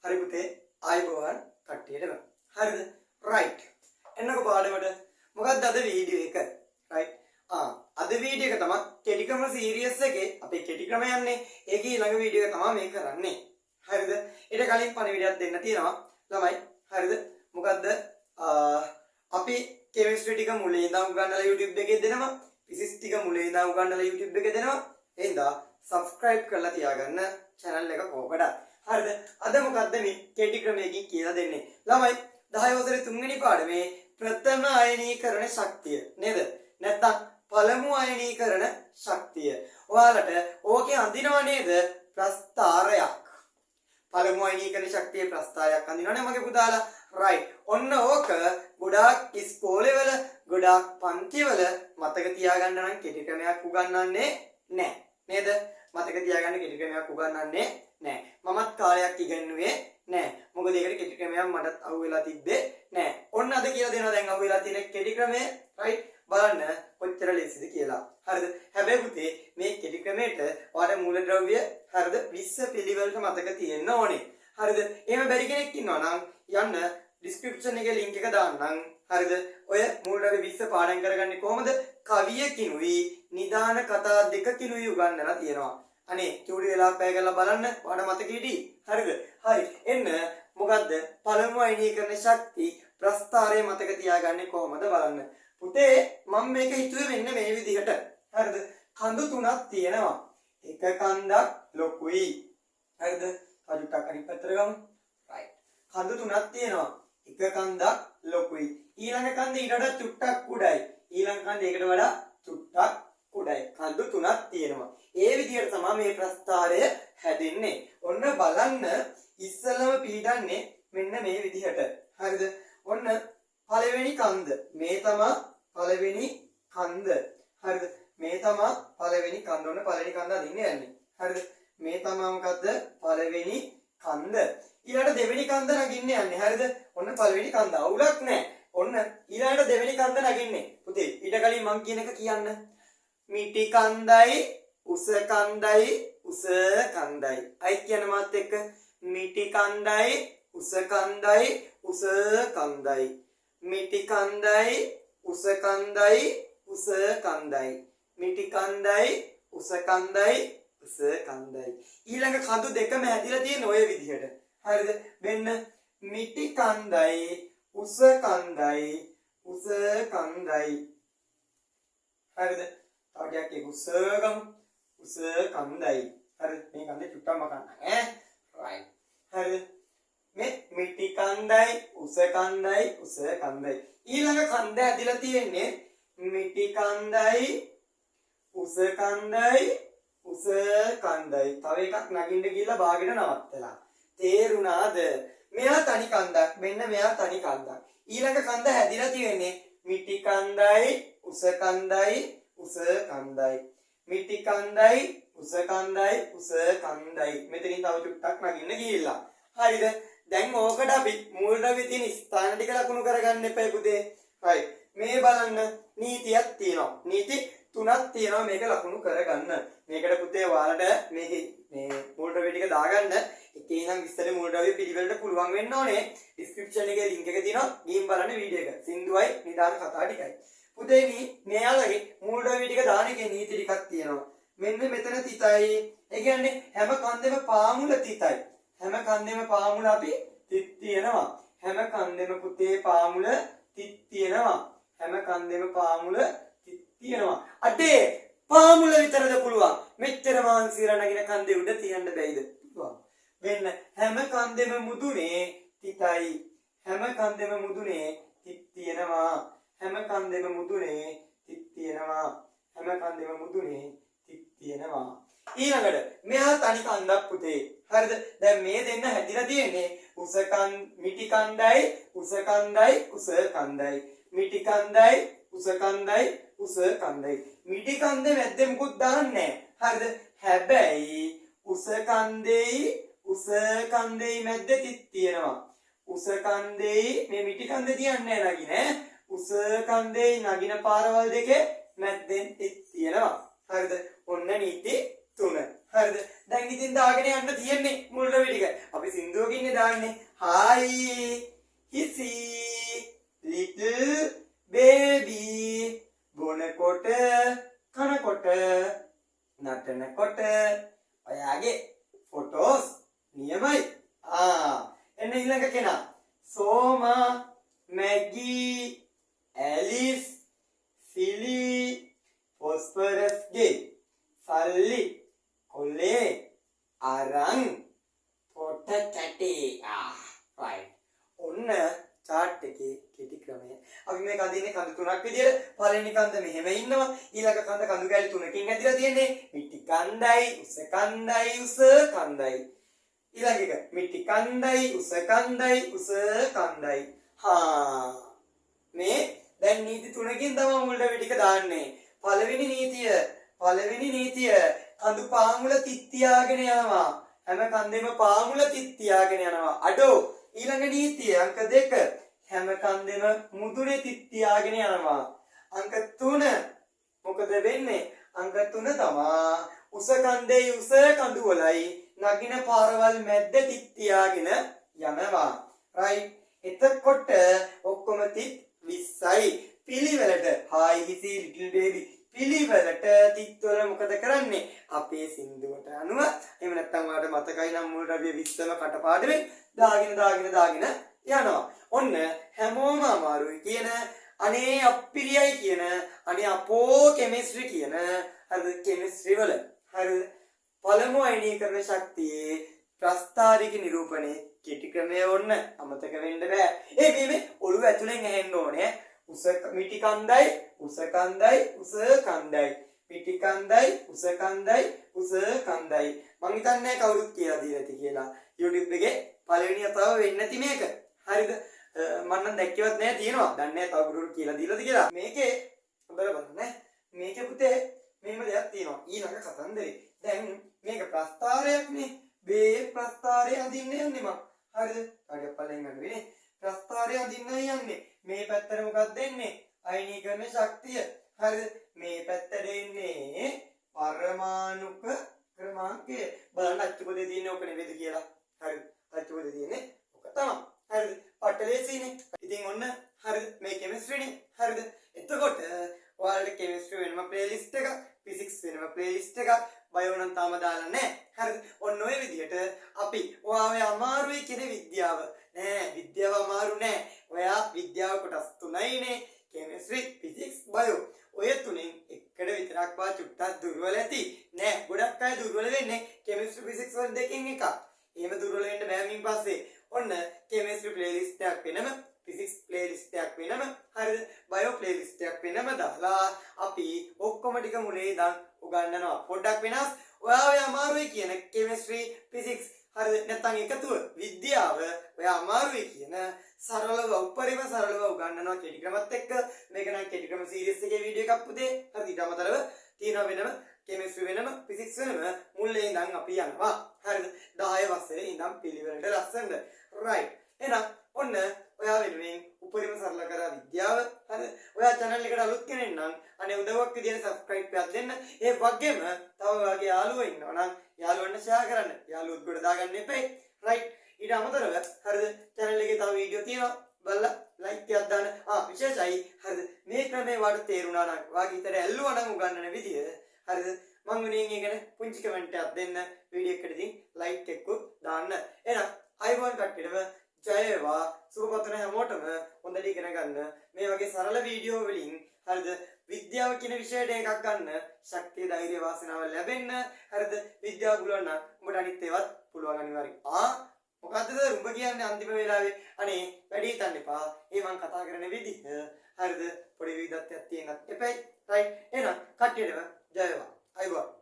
හරි පුතේ ආයුබෝවන් කට්ටියටම. හරිද? right. එන්නකො පාඩමට. මොකක්ද අද වීඩියෝ එක? right. අද වීඩියෝ එක තමයි කෙටි ක්‍රම සීරීස් එකේ අපේ කෙටි ක්‍රම යන්නේ. ඒකේ ඊළඟ වීඩියෝ එක තමයි මේ කරන්නේ. හරිද? ඊට කලින් පණිවිඩයක් දෙන්න තියෙනවා ළමයි. හරිද? මොකද්ද? අපි කෙමිස්ට්‍රි ටික මුලින් ඉඳන් උගන්වලා YouTube එකේ දෙනවා. ෆිසික්ස් ටික මුලින් ඉඳන් උගන්වලා YouTube එකේ දෙනවා. එහෙනම් subscribe කරලා තියාගන්න channel එක කොහොමද? හරිද? අද මොකද්ද මේ කෙටි ක්‍රමයකින් කියලා දෙන්නේ? ළමයි 10 වසරේ 3 වෙනි පාඩමේ ප්‍රථම අයනීකරණ ශක්තිය නේද? නැත්නම් පළමු අයනීකරණ ශක්තිය. ඔයාලට ඕකේ අඳිනව නේද? ප්‍රස්ථාරයක්. පළමු අයනීකරණ ශක්තියේ ප්‍රස්ථාරයක් අඳිනවනේ මගේ පුතාලා. right. ඔන්න ඕක ගොඩාක් ඉස්කෝලේ වල ගොඩාක් පන්ති වල මතක තියාගන්න නම් කෙටි ක්‍රමයක් උගන්වන්නේ නැහැ. නේද? මතක තියාගන්න කෙටි ක්‍රමයක් උගන්වන්නේ නැහැ. මමත් කාලයක් ඉගෙනුවේ නැහැ. මොකද ඒකට කෙටි ක්‍රමයක් මටත් අහු වෙලා තිබ්බේ නැහැ. ඔන්න අද කියලා දෙනවා දැන් අහු වෙලා තියෙන කෙටි ක්‍රමය. right. බලන්න කොච්චර ලේසිද කියලා. හරිද? හැබැයි පුතේ මේ කෙටි ක්‍රමයට ඔයාලට මූලද්‍රව්‍ය හරිද 20 පිළිවෙලට මතක තියෙන්න ඕනේ. හරිද? එහෙම බැරි කෙනෙක් ඉන්නවා නම් යන්න description එකේ link එක දාන්නම්. හරිද? ඔය මූලද්‍රව්‍ය 20 පාඩම් කරගන්නේ කොහොමද? කවියකිනුයි නිදාන කතා දෙකකිනුයි උගන්වලා තියෙනවා. අනේ චූටි වෙලා පැය කරලා බලන්න ඔයාලට මතක හිටියි. හරිද? හරි. එන්න මොකද්ද? පළමු අයනීකරණ ශක්ති ප්‍රස්ථාරය මතක තියාගන්නේ කොහොමද බලන්න. පුතේ මම මේක හිතුවේ මෙන්න මේ විදිහට. හරිද? කඳු තුනක් තියෙනවා. එක කන්දක් ලොකුයි. හරිද? අජුට්ටක් අනිත් පැත්තට ගමු. right. කඳු තුනක් තියෙනවා. එක කන්දක් ලොකුයි. ඊළඟ කන්ද ඊට වඩා චුට්ටක් උඩයි. ඊළඟ කන්ද ඒකට වඩා චුට්ටක් උඩයි. කඳු තුනක් තියෙනවා. ඒ විදිහට තමයි මේ ප්‍රස්ථාරය හැදෙන්නේ. ඔන්න බලන්න ඉස්සලම පිළිගන්නේ මෙන්න මේ විදිහට. හරිද? ඔන්න පළවෙනි කන්ද. මේ තමයි පළවෙනි කන්ද. හරිද? මේ තමයි පළවෙනි කන්ද. ඔන්න පළවෙනි කන්ද අදින්න යන්නේ. හරිද? මේ තමයි මොකද්ද? පළවෙනි කන්ද. ඊළඟට දෙවෙනි කන්ද නගින්න යන්නේ. හරිද? ඔන්න පළවෙනි කන්ද. අවුලක් නැහැ. ඔන්න ඊළඟට දෙවෙනි කන්ද නගින්නේ. පුතේ ඊට කලින් මං කියන එක කියන්න. මිටි කන්දයි උස කන්දයි උස කන්දයි. අයි කියන මාත් එක්ක මිටි කන්දයි උස කන්දයි උස කන්දයි. මිටි කන්දයි උස කන්දයි උස කන්දයි. මිටි කන්දයි උස කන්දයි උස කන්දයි. ඊළඟ කඳු දෙකම හැදිලා තියෙන ඔය විදිහට. හරිද? මෙන්න මිටි කන්දයි උස කන්දයි උස කන්දයි. හරිද? තාඩියක් එක උස ගමු. උස කන්දයි. හරිද? මේ කන්දේ චුට්ටක් මකන්න ඈ. right. හරිද? මේ මිටි කන්දයි උස කන්දයි උස කන්දයි. ඊළඟ කන්ද ඇදලා තියෙන්නේ මිටි කන්දයි උස කන්දයි උස කන්දයි. තව එකක් නගින්න ගිහලා බාගෙට නවත්තලා. තේරුණාද? මෙයා තනි කන්දක්. මෙන්න මෙයා තනි කන්දක්. ඊළඟ කන්ද හැදිලා තියෙන්නේ මිටි කන්දයි උස කන්දයි උස කන්දයි. මිටි කන්දයි උස කන්දයි උස කන්දයි. මෙතනින් තව චුට්ටක් නගින්න ගිහිල්ලා. හරිද? දැන් ඕකට අපි මූලද්‍රව්‍ය තියෙන ස්ථාන ටික ලකුණු කරගන්න එපා පුතේ. හරි. මේ බලන්න නීතියක් තියෙනවා. නීති තුනක් තියෙනවා මේක ලකුණු කරගන්න. මේකට පුතේ ඔයාලට මේකේ මේ මූලද්‍රව්‍ය ටික දාගන්න එකේ ඉඳන් විස්තර මූලද්‍රව්‍ය පිළිවෙලට පුළුවන් වෙන්න ඕනේ. description එකේ link එක තියෙනවා. ගිහින් බලන්න වීඩියෝ එක. සින්දුවයි නිදාන කතා ටිකයි. පුතේ මෙයාලගේ මූලද්‍රව්‍ය ටික දාන එකේ නීති ටිකක් තියෙනවා. මෙන්න මෙතන තිතයි. ඒ කියන්නේ හැම කන්දෙම පාමුල තිතයි. හැම කන්දෙම පාමුල අපි තිත් තියෙනවා. හැම කන්දෙම පුතේ පාමුල තිත් තියෙනවා. හැම කන්දෙම පාමුල තිත් තියෙනවා. අඩේ පාමුල විතරද පුළුවන්. මෙච්චර මාංශීර නගින කන්දේ උඩ තියන්න බැයිද? පුළුවන්. වෙන්න හැම කන්දෙම මුදුනේ තිතයි. හැම කන්දෙම මුදුනේ තිත් තියෙනවා. හැම කන්දෙම මුදුනේ තිත් තියෙනවා. හැම කන්දෙම මුදුනේ තිත් තියෙනවා. ඊළඟට මෙහා තනි කන්දක් පුතේ. හරිද? දැන් මේ දෙන්න හැදිලා තියෙන්නේ මිටි කන්දයි උස කන්දයි උස කන්දයි. මිටි කන්දයි උස කන්දයි උස කන්දයි. මිටි කන්දේ මැද්දේ මුකුත් දාන්නේ නැහැ. හරිද? හැබැයි උස කන්දේයි උස කන්දේයි මැද්දේ තිත් තියෙනවා. උස කන්දේයි මේ මිටි කන්දේ තියන්නේ නැහැ නගිනේ. උස කන්දේයි නගින පාරවල් දෙකේ මැද්දෙන් තිත් තියෙනවා. හරිද? ඔන්න නීති 3. හරිද? දැන් ඉතින් දාගෙන යන්න තියෙන්නේ මුල්ද්‍රව්‍ය ටික. අපි සින්දුවකින් ඉන්නේ දාන්නේ hi hisi little baby බොනකොට කනකොට නටනකොට ඔයාගේ ෆොටෝස් නියමයි එන්න ඊළඟ කෙනා සෝමා මැගී ඇලිස් සිලි ෆොස්ෆරස්ගේ සල්ලි කොල්ලේ අරන් පොට කැටේ right ඔන්න chart එකේ කෙටි ක්‍රමය අපි මේක අදින්නේ කඳු තුනක් විදියට පළවෙනි කන්ද මෙහෙම ඉන්නවා ඊළඟ කන්ද කඳු කැලි තුනකින් ඇදලා තියෙන්නේ මිටි කන්දයි උස කන්දයි ඊළඟ එක මිටි කන්දයි උස කන්දයි මේ දැන් නීති තුනකින් තමයි මුල්ට ටික දාන්නේ පළවෙනි නීතිය කඳු පාමුල තිත්තියාගෙන යනවා හැම කන්දෙම පාමුල තිත්තියාගෙන යනවා අඩෝ ඊළඟ නීතිය අංක 2 හැම කන්දෙම මුදුනේ තිත්තියාගෙන යනවා අංක 3 මොකද වෙන්නේ අංක 3 තමා උස කන්දේ උස කඳු වලයි නගින පාරවල් මැද්ද තිත්තියාගෙන යනවා right එතකොට ඔක්කොම තිත් 20යි පිළිවෙලට hi hisi little baby පිළිවෙලට තිත්වල මොකද කරන්නේ අපේ සින්දුවට අනුව එහෙම නැත්නම් ඔයාලට මතකයි නම් මුල් රවිය 20ම කටපාඩමෙන් දාගෙන යනවා ඔන්න හැමෝම අමාරුයි කියන අනේ අප්පිරියයි කියන අනේ අපෝ කෙමිස්ට්‍රි කියන හරිද කෙමිස්ට්‍රි වල හරිද පළමු අයනීකරණ ශක්තියේ ප්‍රස්ථාරික නිරූපණේ කෙටි ක්‍රමය ඔන්න අමතක වෙන්න බෑ මේ ඔළුව ඇතුලෙන් ඇහෙන්න ඕනේ මිටි කන්දයි උස කන්දයි මිටි කන්දයි උස කන්දයි මං හිතන්නේ කවුරුත් කියලා දීලා ඇති කියලා YouTube එකේ පළවෙනි අතාව වෙන්නේ නැති මේක හරිද මම නම් දැක්කවත් නෑ තියෙනවා දන්නේ නැහැ තව කවුරු කියලා දීලාද කියලා මේකේ හොඳට බලන්න මේකේ පුතේ මෙහෙම දෙයක් තියෙනවා ඊළඟ කතන්දරේ දැන් මේක ප්‍රස්ථාරයක්නේ මේ ප්‍රස්ථාරය අඳින්න යන්නේ මම හරිද කාගේ පළෙන් ගන්න වෙන්නේ ප්‍රස්ථාරය අඳින්න යන්නේ මේ පැත්තට මොකක්ද දෙන්නේ අයනීකරණ ශක්තිය හරිද මේ පැත්තට එන්නේ පරමාණුක ක්‍රමාංකය බලන්න අච්චුපදේ තියෙන්නේ ඔක නෙවෙයිද කියලා හරිද අච්චුපදේ තියෙන්නේ ඔක තමයි හරිද පටලේසිනේ ඉතින් ඔන්න හරිද මේ කෙමිස්ට්‍රිනේ හරිද එතකොට ඔයාලට කෙමිස්ට්‍රි වෙනම ප්ලේලිස්ට් එකක් ෆිසික්ස් වෙනම ප්ලේලිස්ට් එකක් බයෝ නම් තාම දාලා නැහැ හරිද ඔන්න ඔය විදිහට අපි ඔයාගේ අමාරුයි කියන විද්‍යාව විද්‍යාව අමාරු නෑ ඔයා විද්‍යාව කොටස් තුනයිනේ කෙමිස්ට්‍රි ෆිසික්ස් බයෝ ඔය තුනෙන් එකට විතරක් වා චුට්ටක් දුර්වල ඇති නෑ ගොඩක් අය දුර්වල වෙන්නේ කෙමිස්ට්‍රි ෆිසික්ස් වල දෙකෙන් එකක් එහෙම දුර්වල වෙන්න බෑ මින් පස්සේ ඔන්න කෙමිස්ට්‍රි ප්ලේලිස්ට් එකක් වෙනම ෆිසික්ස් ප්ලේලිස්ට් එකක් වෙනම හරිද බයෝ ප්ලේලිස්ට් එකක් වෙනම දාලා අපි ඔක්කොම ටික මුලේ ඉඳන් උගන්වනවා පොඩ්ඩක් වෙනස් ඔයා අමාරුයි කියන කෙමිස්ට්‍රි ෆිසික්ස් හරිද නැත්නම් එකතුව විද්‍යාව ඔය අමාරුයි කියන සරලව උපරිම සරලව උගන්වනවා කෙටි ක්‍රමත් එක්ක මේක නම් කෙටි ක්‍රම සීරීස් එකේ වීඩියෝ එකක් පුතේ හරි ඊට අමතරව තියෙනවා වෙනම කෙමිස්ට්‍රි වෙනම ෆිසික්ස් වෙනම මුල්ලේ ඉඳන් අපි යනවා හරිද 10 වසරේ ඉඳන් පිළිවෙලට ලස්සනට right එහෙනම් ඔන්න ඔයා වෙනුවෙන් උපරිම සරල කරා විද්‍යාව හරිද ඔයා channel එකට අලුත් කෙනෙක් නම් අනේ උදව්වක් විදියට subscribe එකක් දෙන්න ඒ වගේම තව ඔයාගේ යාළුවෝ ඉන්නවා නම් යාළුවන්ට share කරන්න යාළුවොත් ගොඩ දාගන්න එපා right ඊට අමතරව හරිද channel එකේ තව වීඩියෝ තියෙනවා බලලා like එකක් දාන්න විශේෂයි හරිද මේ ක්‍රමේ වාට තේරුණා නම් වාගේ හිතට ඇල්ලුවා නම් උගන්නන විදිය හරිද මම වෙනින් එකන පුංචි කමෙන්ට් එකක් දෙන්න වීඩියෝ එකට ඉතින් like එකක් දාන්න එහෙනම් අයිබෝන් කට්ටියටම ජය වේවා සුබපතන හැමෝටම හොඳට ඉගෙන ගන්න මේ වගේ සරල වීඩියෝ වලින් හරිද විද්‍යාව කියන විෂයට එකක් ගන්න ශක්තිය ධෛර්ය වාසනාව ලැබෙන්න හරිද විද්‍යාව පුළුවන් නම් උඹට අනිත් ඒවත් පුළුවන් අනිවාර්යයෙන් මොකද්ද උඹ කියන්නේ අන්තිම වෙලාවේ අනේ වැඩි හිතන්න එපා ඒ මං කතා කරන විදිහ හරිද පොඩි විවිධත්වයක් තියෙනත් එපයි රයිට් එහෙනම් කට්ටියටම ජය වේවා අයිබෝන්